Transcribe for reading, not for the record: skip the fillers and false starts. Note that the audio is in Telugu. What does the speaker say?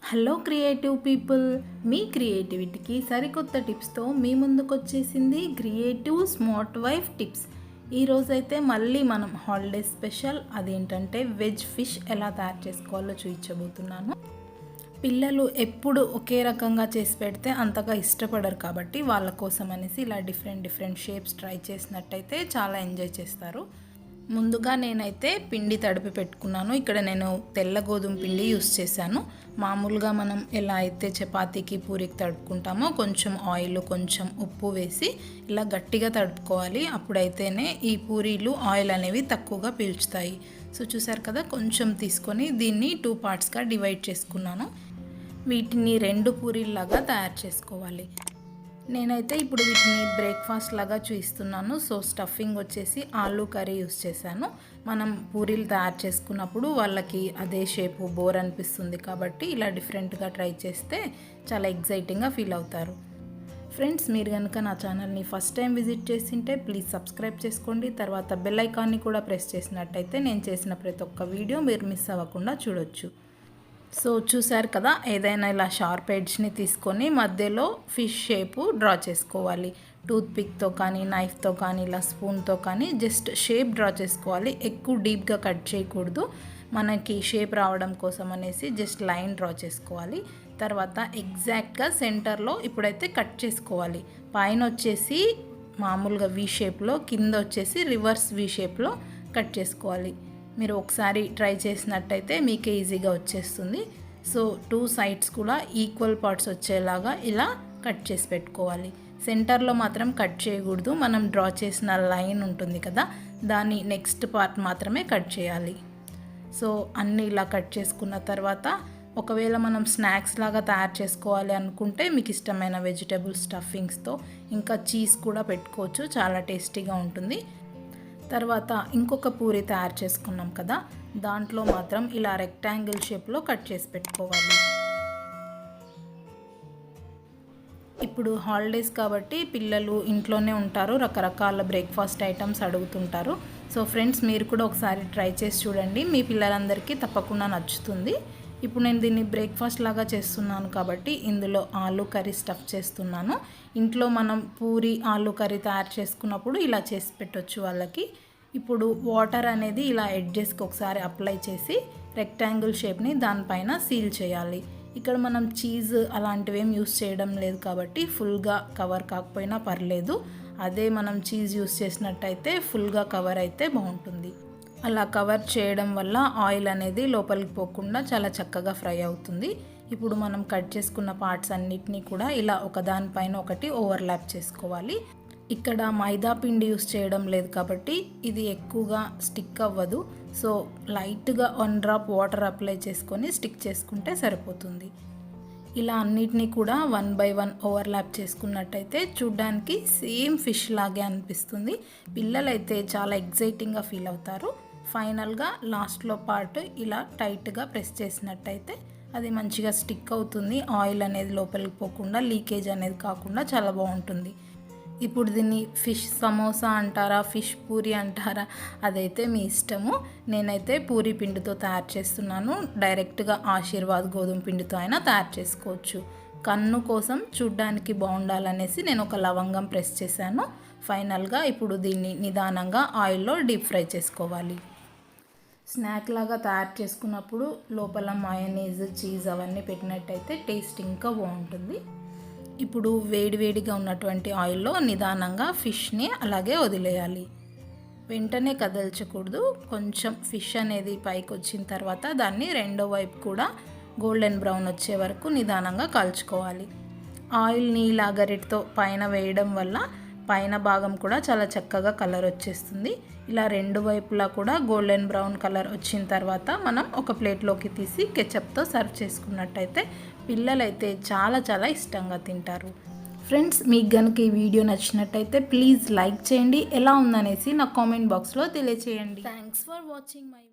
హలో క్రియేటివ్ పీపుల్, మీ క్రియేటివిటీకి సరికొత్త టిప్స్తో మీ ముందుకు వచ్చేసింది క్రియేటివ్ స్మార్ట్ వైఫ్ టిప్స్. ఈరోజైతే మళ్ళీ మనం హాలిడే స్పెషల్ అదేంటంటే వెజ్ ఫిష్ ఎలా తయారు చేసుకోవాలో చూపించబోతున్నాను. పిల్లలు ఎప్పుడు ఒకే రకంగా చేసి పెడితే అంతగా ఇష్టపడరు కాబట్టి వాళ్ళ కోసం అనేసి ఇలా డిఫరెంట్ షేప్స్ ట్రై చేసినట్టయితే చాలా ఎంజాయ్ చేస్తారు. ముందుగా నేనైతే పిండి తడిపి పెట్టుకున్నాను. ఇక్కడ నేను తెల్ల గోధుమ పిండి యూస్ చేశాను. మామూలుగా మనం ఎలా అయితే చపాతీకి పూరికి తడుపుకుంటామో కొంచెం ఆయిల్ కొంచెం ఉప్పు వేసి ఇలా గట్టిగా తడుపుకోవాలి. అప్పుడైతేనే ఈ పూరీలు ఆయిల్ అనేవి తక్కువగా పీల్చుతాయి. సో చూసారు కదా, కొంచెం తీసుకొని దీన్ని 2 పార్ట్స్గా డివైడ్ చేసుకున్నాను. వీటిని 2 పూరీల్లాగా తయారు చేసుకోవాలి. నేనైతే ఇప్పుడు వీటిని బ్రేక్ఫాస్ట్ లాగా చూపిస్తున్నాను. సో స్టఫింగ్ వచ్చేసి ఆలూ కర్రీ యూస్ చేశాను. మనం పూరీలు తయారు చేసుకున్నప్పుడు వాళ్ళకి అదే షేపు బోర్ అనిపిస్తుంది కాబట్టి ఇలా డిఫరెంట్గా ట్రై చేస్తే చాలా ఎగ్జైటింగ్గా ఫీల్ అవుతారు. ఫ్రెండ్స్, మీరు కనుక నా ఛానల్ని ఫస్ట్ టైం విజిట్ చేసింటే ప్లీజ్ సబ్స్క్రైబ్ చేసుకోండి. తర్వాత బెల్ ఐకాన్ని కూడా ప్రెస్ చేసినట్టయితే నేను చేసిన ప్రతి ఒక్క వీడియో మీరు మిస్ అవ్వకుండా చూడొచ్చు. సో చూసారు కదా, ఏదైనా ఇలా షార్ప్ ఎడ్జ్ని తీసుకొని మధ్యలో ఫిష్ షేపు డ్రా చేసుకోవాలి. టూత్ పిక్తో కానీ నైఫ్తో కానీ ఇలా స్పూన్తో కానీ జస్ట్ షేప్ డ్రా చేసుకోవాలి. ఎక్కువ డీప్గా కట్ చేయకూడదు. మనకి షేప్ రావడం కోసం అనేసి జస్ట్ లైన్ డ్రా చేసుకోవాలి. తర్వాత ఎగ్జాక్ట్గా సెంటర్లో ఇప్పుడైతే కట్ చేసుకోవాలి. పైన వచ్చేసి మామూలుగా వీ షేప్లో, కింద వచ్చేసి రివర్స్ వీ షేప్లో కట్ చేసుకోవాలి. మీరు ఒకసారి ట్రై చేసినట్టయితే మీకే ఈజీగా వచ్చేస్తుంది. సో 2 సైడ్స్ కూడా ఈక్వల్ పార్ట్స్ వచ్చేలాగా ఇలా కట్ చేసి పెట్టుకోవాలి. సెంటర్లో మాత్రం కట్ చేయకూడదు. మనం డ్రా చేసిన లైన్ ఉంటుంది కదా, దాని నెక్స్ట్ పార్ట్ మాత్రమే కట్ చేయాలి. సో అన్నీ ఇలా కట్ చేసుకున్న తర్వాత ఒకవేళ మనం స్నాక్స్ లాగా తయారు చేసుకోవాలి అనుకుంటే మీకు ఇష్టమైన వెజిటబుల్ స్టఫింగ్స్తో ఇంకా చీజ్ కూడా పెట్టుకోవచ్చు. చాలా టేస్టీగా ఉంటుంది. తర్వాత ఇంకొక పూరి తయారు చేసుకున్నాం కదా, దాంట్లో మాత్రం ఇలా రెక్టాంగిల్ షేప్లో కట్ చేసి పెట్టుకోవాలి. ఇప్పుడు హాలిడేస్ కాబట్టి పిల్లలు ఇంట్లోనే ఉంటారు, రకరకాల బ్రేక్ఫాస్ట్ ఐటమ్స్ అడుగుతుంటారు. సో ఫ్రెండ్స్, మీరు కూడా ఒకసారి ట్రై చేసి చూడండి, మీ పిల్లలందరికీ తప్పకుండా నచ్చుతుంది. ఇప్పుడు నేను దీన్ని బ్రేక్ఫాస్ట్ లాగా చేస్తున్నాను కాబట్టి ఇందులో ఆలూ కర్రీ స్టఫ్ చేస్తున్నాను. ఇంట్లో మనం పూరి ఆలూ కర్రీ తయారు చేసుకున్నప్పుడు ఇలా చేసి పెట్టొచ్చు వాళ్ళకి. ఇప్పుడు వాటర్ అనేది ఇలా ఎడ్జెస్కి ఒకసారి అప్లై చేసి రెక్టాంగిల్ షేప్ని దానిపైన సీల్ చేయాలి. ఇక్కడ మనం చీజ్ అలాంటివి ఏం యూస్ చేయడం లేదు కాబట్టి ఫుల్గా కవర్ కాకపోయినా పర్లేదు. అదే మనం చీజ్ యూస్ చేసినట్టయితే ఫుల్గా కవర్ అయితే బాగుంటుంది. అలా కవర్ చేయడం వల్ల ఆయిల్ అనేది లోపలికి పోకుండా చాలా చక్కగా ఫ్రై అవుతుంది. ఇప్పుడు మనం కట్ చేసుకున్న పార్ట్స్ అన్నిటినీ కూడా ఇలా ఒకదానిపైన ఒకటి ఓవర్లాప్ చేసుకోవాలి. ఇక్కడ మైదా పిండి యూస్ చేయడం లేదు కాబట్టి ఇది ఎక్కువగా స్టిక్ అవ్వదు. సో లైట్గా 1 డ్రాప్ వాటర్ అప్లై చేసుకొని స్టిక్ చేసుకుంటే సరిపోతుంది. ఇలా అన్నిటినీ కూడా 1 by 1 ఓవర్లాప్ చేసుకున్నట్టయితే చూడ్డానికి సేమ్ ఫిష్ లాగే అనిపిస్తుంది. పిల్లలైతే చాలా ఎగ్జైటింగ్గా ఫీల్ అవుతారు. ఫైనల్గా లాస్ట్లో పార్ట్ ఇలా టైట్గా ప్రెస్ చేసినట్టయితే అది మంచిగా స్టిక్ అవుతుంది. ఆయిల్ అనేది లోపలికి పోకుండా లీకేజ్ అనేది కాకుండా చాలా బాగుంటుంది. ఇప్పుడు దీన్ని ఫిష్ సమోసా అంటారా, ఫిష్ పూరి అంటారా, అదైతే మీ ఇష్టము. నేనైతే పూరి పిండితో తయారు చేస్తున్నాను. డైరెక్ట్గా ఆశీర్వాద్ గోధుమ పిండితో అయినా తయారు చేసుకోవచ్చు. కన్ను కోసం చూడ్డానికి బాగుండాలనేసి నేను ఒక లవంగం ప్రెస్ చేశాను. ఫైనల్గా ఇప్పుడు దీన్ని నిదానంగా ఆయిల్లో డీప్ ఫ్రై చేసుకోవాలి. స్నాక్ లాగా తయారు చేసుకున్నప్పుడు లోపల మయోనీస్ చీజ్ అవన్నీ పెట్టినట్టయితే టేస్ట్ ఇంకా బాగుంటుంది. ఇప్పుడు వేడివేడిగా ఉన్నటువంటి ఆయిల్లో నిదానంగా ఫిష్ని అలాగే వదిలేయాలి. వెంటనే కదల్చకూడదు. కొంచెం ఫిష్ అనేది పైకి వచ్చిన తర్వాత దాన్ని రెండో వైపు కూడా గోల్డెన్ బ్రౌన్ వచ్చే వరకు నిదానంగా కాల్చుకోవాలి. ఆయిల్ని ఇలా గరిటతో పైన వేయడం వల్ల పైన భాగం కూడా చాలా చక్కగా కలర్ వచ్చేస్తుంది. ఇలా 2 వైపులా కూడా గోల్డెన్ బ్రౌన్ కలర్ వచ్చిన తర్వాత మనం ఒక ప్లేట్లోకి తీసి కెచప్తో సర్వ్ చేసుకున్నట్టయితే పిల్లలైతే చాలా ఇష్టంగా తింటారు. ఫ్రెండ్స్, మీకు కనుక ఈ వీడియో నచ్చినట్టయితే ప్లీజ్ లైక్ చేయండి. ఎలా ఉందనేసి నా కామెంట్ బాక్స్లో తెలియచేయండి. Thanks for watching my video.